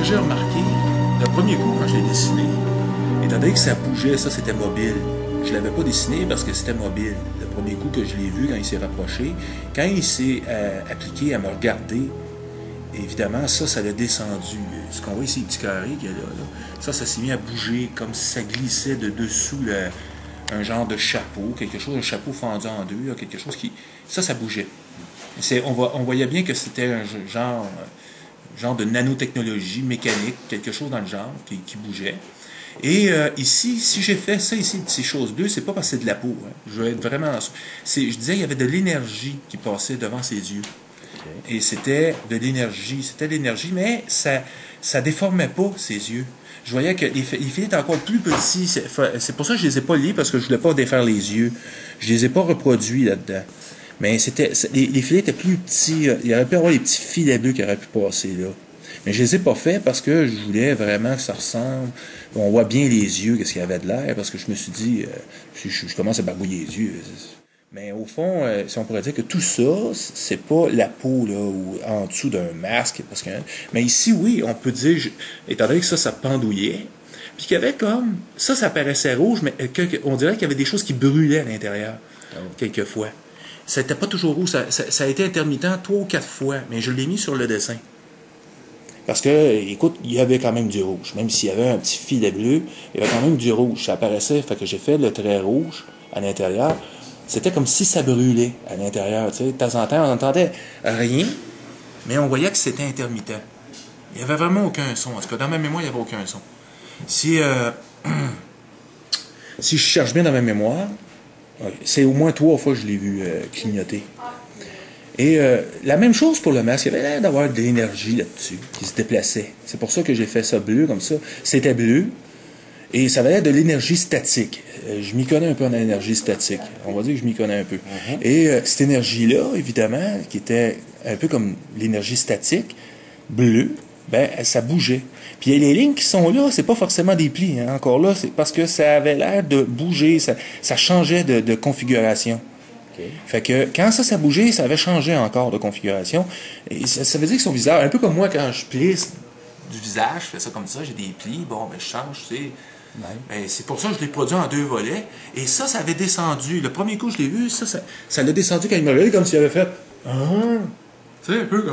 que j'ai remarqué, le premier coup, quand je l'ai dessiné, étant donné que ça bougeait, ça c'était mobile. Je ne l'avais pas dessiné parce que c'était mobile. Le premier coup que je l'ai vu, quand il s'est rapproché, quand il s'est appliqué à me regarder, évidemment, ça l'a descendu. Ce qu'on voit ici, les petits carrés qu'il y a là, ça s'est mis à bouger comme si ça glissait de dessous un genre de chapeau, quelque chose, un chapeau fendu en deux, là, quelque chose qui... Ça bougeait. On voyait bien que c'était un genre de nanotechnologie mécanique, quelque chose dans le genre qui bougeait. Et ici, si j'ai fait ça ici, ces choses bleues, c'est pas parce que c'est de la peau. Hein. Je veux être vraiment... Je disais, il y avait de l'énergie qui passait devant ses yeux. Okay. Et c'était de l'énergie. C'était de l'énergie, mais ça déformait pas ses yeux. Je voyais que les filets étaient encore plus petits. C'est pour ça que je les ai pas liés, parce que je voulais pas défaire les yeux. Je les ai pas reproduits là-dedans. Mais les filets étaient plus petits. Il aurait pu avoir les petits filets bleus qui auraient pu passer là. Mais je les ai pas faits parce que je voulais vraiment que ça ressemble. On voit bien les yeux, qu'est-ce qu'il y avait de l'air, parce que je me suis dit, je commence à barbouiller les yeux. Mais au fond, si on pourrait dire que tout ça, c'est pas la peau là, ou en dessous d'un masque. Mais ici, oui, on peut dire, étant donné que ça pendouillait, puis qu'il y avait comme, ça paraissait rouge, mais on dirait qu'il y avait des choses qui brûlaient à l'intérieur, quelquefois. Ça n'était pas toujours rouge, ça a été intermittent 3 ou 4 fois, mais je l'ai mis sur le dessin. Parce que, écoute, il y avait quand même du rouge. Même s'il y avait un petit filet bleu, il y avait quand même du rouge. Ça apparaissait, fait que j'ai fait le trait rouge à l'intérieur. C'était comme si ça brûlait à l'intérieur. Tu sais. De temps en temps, on n'entendait rien, mais on voyait que c'était intermittent. Il n'y avait vraiment aucun son. En tout cas, dans ma mémoire, il n'y avait aucun son. Si je cherche bien dans ma mémoire, c'est au moins 3 fois que je l'ai vu clignoter. Et la même chose pour le masque, il y avait l'air d'avoir de l'énergie là-dessus, qui se déplaçait. C'est pour ça que j'ai fait ça bleu, comme ça. C'était bleu, et ça avait l'air de l'énergie statique. Je m'y connais un peu en énergie statique. On va dire que je m'y connais un peu. Et cette énergie-là, évidemment, qui était un peu comme l'énergie statique, bleue, ben ça bougeait. Puis les lignes qui sont là, c'est pas forcément des plis. Hein. Encore là, c'est parce que ça avait l'air de bouger, ça changeait de configuration. Okay. Fait que quand ça bougeait, ça avait changé encore de configuration. Et ça veut dire que son visage, un peu comme moi quand je plisse du visage, je fais ça comme ça, j'ai des plis, bon, ben je change, tu sais. Ben, c'est pour ça que je l'ai produit en 2 volets. Et ça avait descendu. Le premier coup, je l'ai vu, ça l'a descendu quand il m'a regardé comme s'il avait fait tu sais, un peu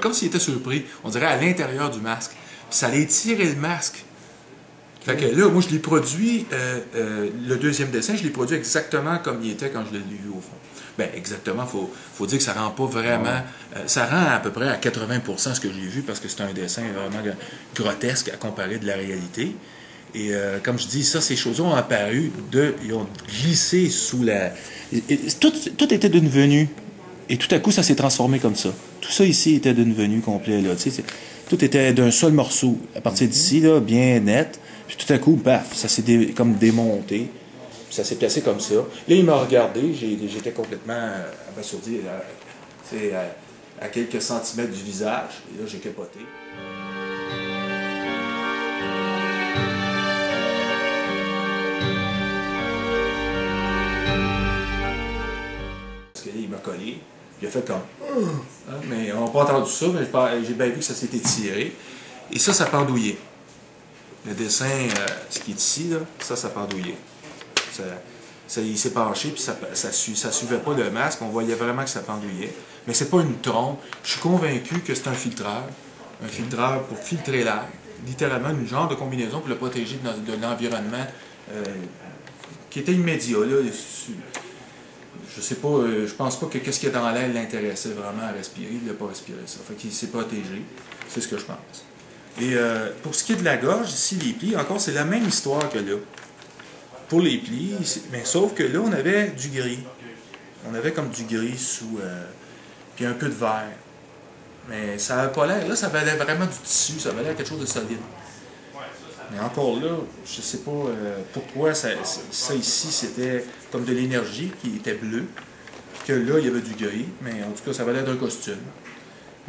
comme s'il était surpris. On dirait à l'intérieur du masque. Puis ça allait tirer le masque. Fait que là, moi, je l'ai produit, le deuxième dessin, je l'ai produit exactement comme il était quand je l'ai vu au fond. Ben exactement, faut dire que ça rend pas vraiment... ça rend à peu près à 80% ce que j'ai vu, parce que c'est un dessin vraiment grotesque à comparer de la réalité. Et comme je dis, ces choses-là ont apparu, ils ont glissé sous la... Tout était d'une venue. Et tout à coup, ça s'est transformé comme ça. Tout ça ici était d'une venue complète, là. Tu sais, tout était d'un seul morceau. À partir d'ici, là, bien net. Puis tout à coup, paf, ça s'est comme démonté. Puis ça s'est placé comme ça. Là, il m'a regardé. J'étais complètement abasourdi à quelques centimètres du visage. Et là, j'ai capoté. Parce que là, il m'a collé. Il a fait comme... Mais on n'a pas entendu ça, mais j'ai bien vu que ça s'était tiré. Et ça pendouillait. Le dessin, ce qui est ici, là, ça pendouillait. Il s'est penché, puis ça suivait pas le masque. On voyait vraiment que ça pendouillait. Mais c'est pas une trompe. Je suis convaincu que c'est un filtreur. Un filtreur pour filtrer l'air. Littéralement, une genre de combinaison pour le protéger de l'environnement qui était immédiat. Là, je sais pas, je pense pas que qu'est-ce qu'il y a dans l'air l'intéressait vraiment à respirer. Il n'a pas respiré ça. Fait qu'il s'est protégé. C'est ce que je pense. Et pour ce qui est de la gorge, ici, les plis, encore, c'est la même histoire que là. Pour les plis, mais sauf que là, on avait du gris. On avait comme du gris sous... puis un peu de vert. Mais ça n'avait pas l'air... Là, ça valait vraiment du tissu. Ça valait quelque chose de solide. Mais encore là, je sais pas pourquoi ça ici, c'était comme de l'énergie qui était bleue. Que là, il y avait du gris. Mais en tout cas, ça valait d'un costume.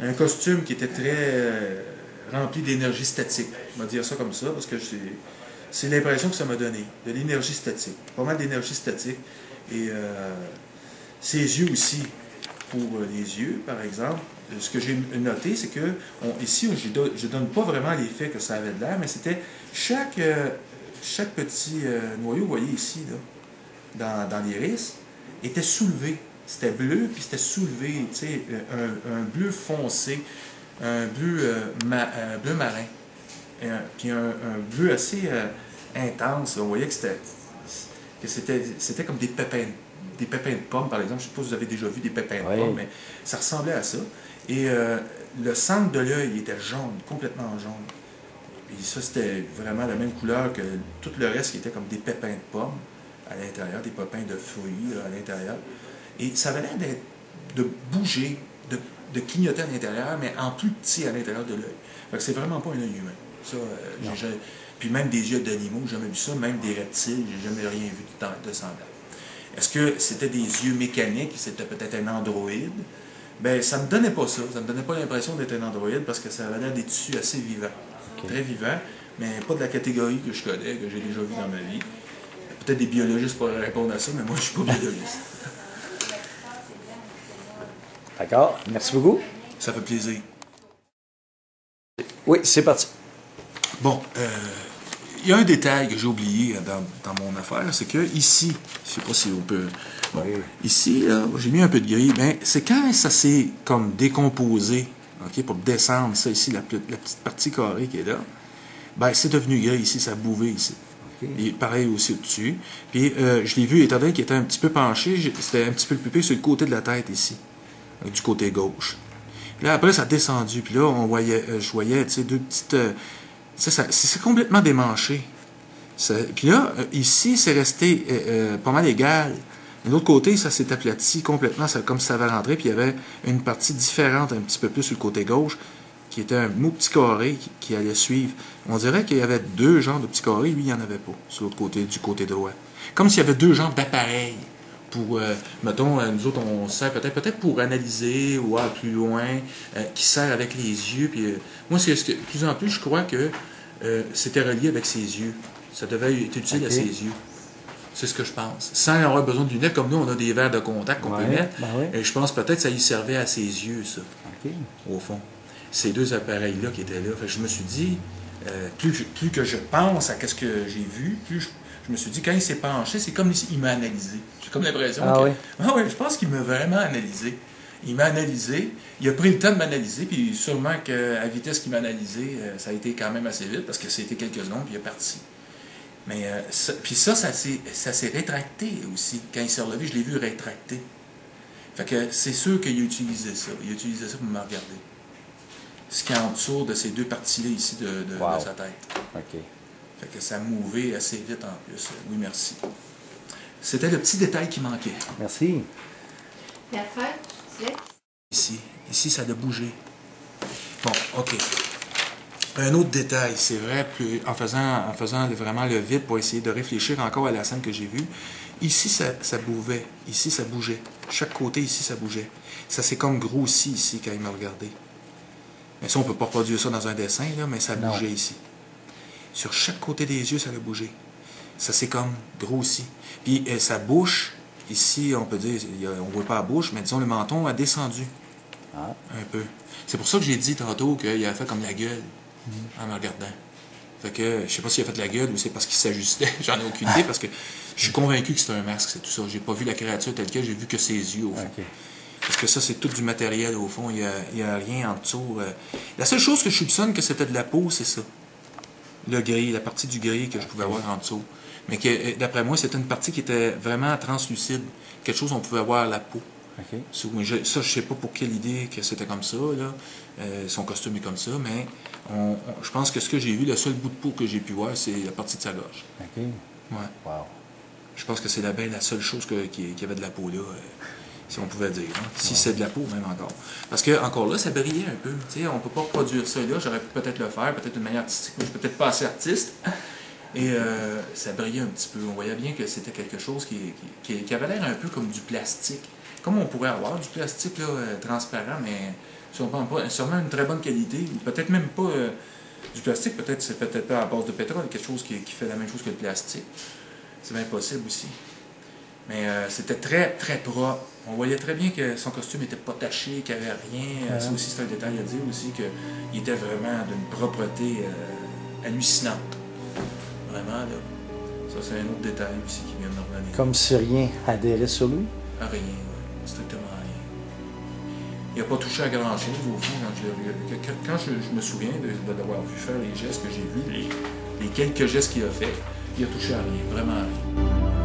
Un costume qui était très... rempli d'énergie statique. On va dire ça comme ça, parce que c'est l'impression que ça m'a donné. De l'énergie statique. Pas mal d'énergie statique. Et ses yeux aussi. pour les yeux, par exemple, ce que j'ai noté, c'est que ici, je ne donne pas vraiment l'effet que ça avait de l'air, mais c'était chaque petit noyau, vous voyez ici, là, dans l'iris, était soulevé. C'était bleu, puis c'était soulevé, tu sais, un bleu foncé, un bleu, bleu marin, puis un bleu assez intense. On voyait que c'était comme des pépins de pommes, par exemple. Je ne sais pas si vous avez déjà vu des pépins de pommes, mais ça ressemblait à ça. Et le centre de l'œil était jaune, complètement jaune. Et ça, c'était vraiment la même couleur que tout le reste qui était comme des pépins de pommes à l'intérieur, des pépins de fruits à l'intérieur. Et ça avait l'air de bouger, de clignoter à l'intérieur, mais en plus petit à l'intérieur de l'œil. Fait que c'est vraiment pas un œil humain. Ça, puis même des yeux d'animaux, j'ai jamais vu ça, même des reptiles, j'ai jamais rien vu de semblable. Est-ce que c'était des yeux mécaniques, c'était peut-être un androïde? Ben, ça me donnait pas ça. Ça me donnait pas l'impression d'être un androïde parce que ça avait l'air des tissus assez vivants. Très vivants, mais pas de la catégorie que je connais, que j'ai déjà vu dans ma vie. Peut-être des biologistes pourraient répondre à ça, mais moi, je suis pas biologiste. D'accord. Merci beaucoup. Ça fait plaisir. Oui, c'est parti. Bon, il y a un détail que j'ai oublié dans mon affaire, c'est que ici, je ne sais pas si on peut... Bon, ici, j'ai mis un peu de gris, ben, c'est quand ça s'est comme décomposé, okay, pour descendre, ça ici, la petite partie carrée qui est là, ben, c'est devenu gris ici, ça a bouvé ici. Okay. Et pareil aussi au-dessus. Puis, je l'ai vu, étant donné qu'il était un petit peu penché, c'était un petit peu le pupille sur le côté de la tête ici, du côté gauche. Puis là, après, ça a descendu, puis là, je voyais, tu sais, deux petites... c'est complètement démanché. Puis là, ici, c'est resté pas mal égal. De l'autre côté, ça s'est aplati complètement, comme si ça avait rentré, puis il y avait une partie différente, un petit peu plus sur le côté gauche, qui était un mot petit carré qui allait suivre. On dirait qu'il y avait deux genres de petits carrés, lui, il n'y en avait pas, sur l'autre côté, du côté droit. Comme s'il y avait deux genres d'appareils. Pour, mettons, nous autres, on sert peut-être pour analyser ou aller plus loin, qui sert avec les yeux. Puis, moi, de plus en plus, je crois que c'était relié avec ses yeux. Ça devait être utile à ses yeux. C'est ce que je pense. Sans avoir besoin de lunettes, comme nous, on a des verres de contact qu'on peut mettre. Et je pense peut-être que ça y servait à ses yeux, ça, au fond. Ces deux appareils-là qui étaient là. Fait que je me suis dit, plus que je pense à ce que j'ai vu, plus je me suis dit, quand il s'est penché, c'est comme s'il m'a analysé. J'ai comme l'impression je pense qu'il m'a vraiment analysé. Il m'a analysé, il a pris le temps de m'analyser, puis sûrement qu'à la vitesse qu'il m'a analysé, ça a été quand même assez vite, parce que c'était quelques secondes, puis il est parti. Mais ça s'est rétracté aussi. Quand il s'est relevé, je l'ai vu rétracter. Fait que c'est sûr qu'il a utilisé ça. Il a utilisé ça pour me regarder. Ce qui est en dessous de ces deux parties-là ici de sa tête. OK. Fait que ça mouvait assez vite en plus. Oui, merci. C'était le petit détail qui manquait. Merci. La feuille, c'est... Ici, ça a bougé. Bon, OK. Un autre détail, c'est vrai, en faisant vraiment le vide pour essayer de réfléchir encore à la scène que j'ai vue, ici, ça bouvait. Ici, ça bougeait. Chaque côté, ici, ça bougeait. Ça s'est comme grossi ici quand il m'a regardé. Mais ça, on ne peut pas reproduire ça dans un dessin, là, mais ça bougeait ici. Sur chaque côté des yeux, ça a bougé. Ça s'est comme grossi. Puis sa bouche, ici, on peut dire, on ne voit pas la bouche, mais disons, le menton a descendu. Un peu. C'est pour ça que j'ai dit tantôt qu'il a fait comme la gueule en me regardant. Fait que, je sais pas s'il a fait la gueule ou c'est parce qu'il s'ajustait. J'en ai aucune idée parce que je suis convaincu que c'est un masque, c'est tout ça. J'ai pas vu la créature telle quelle, j'ai vu que ses yeux, au fond. Parce que ça, c'est tout du matériel, au fond. Il y a rien en dessous. La seule chose que je soupçonne que c'était de la peau, c'est ça. Le gris, la partie du gris que je pouvais avoir en dessous. Mais que, d'après moi, c'était une partie qui était vraiment translucide. Quelque chose, on pouvait voir la peau. Mais ça, je sais pas pour quelle idée que c'était comme ça, là. Son costume est comme ça, mais je pense que ce que j'ai vu, le seul bout de peau que j'ai pu voir, c'est la partie de sa gorge. OK. Ouais. Wow. Je pense que c'est la seule chose qui avait de la peau là, si on pouvait dire. Hein? Si c'est de la peau, même encore. Parce que, encore là, ça brillait un peu. T'sais, on ne peut pas reproduire ça là. J'aurais pu peut-être le faire, peut-être d'une manière artistique, mais je suis peut-être pas assez artiste. Et ça brillait un petit peu. On voyait bien que c'était quelque chose qui avait l'air un peu comme du plastique. Comme on pourrait avoir du plastique là, transparent, mais sûrement une très bonne qualité. Peut-être même pas du plastique, c'est peut-être pas à base de pétrole, quelque chose qui fait la même chose que le plastique. C'est bien possible aussi. Mais c'était très, très propre. On voyait très bien que son costume n'était pas taché, qu'il n'y avait rien. Ça aussi, c'est un détail à dire aussi, qu'il était vraiment d'une propreté hallucinante. Vraiment, là. Ça, c'est un autre détail aussi qui vient de me revenir. Comme si rien adhérait sur lui? Rien, oui. Strictement rien. Il n'a pas touché à grand-chose, au fond, quand je me souviens de l'avoir vu faire les gestes que j'ai vus, les quelques gestes qu'il a fait, il a touché à rien, vraiment à rien.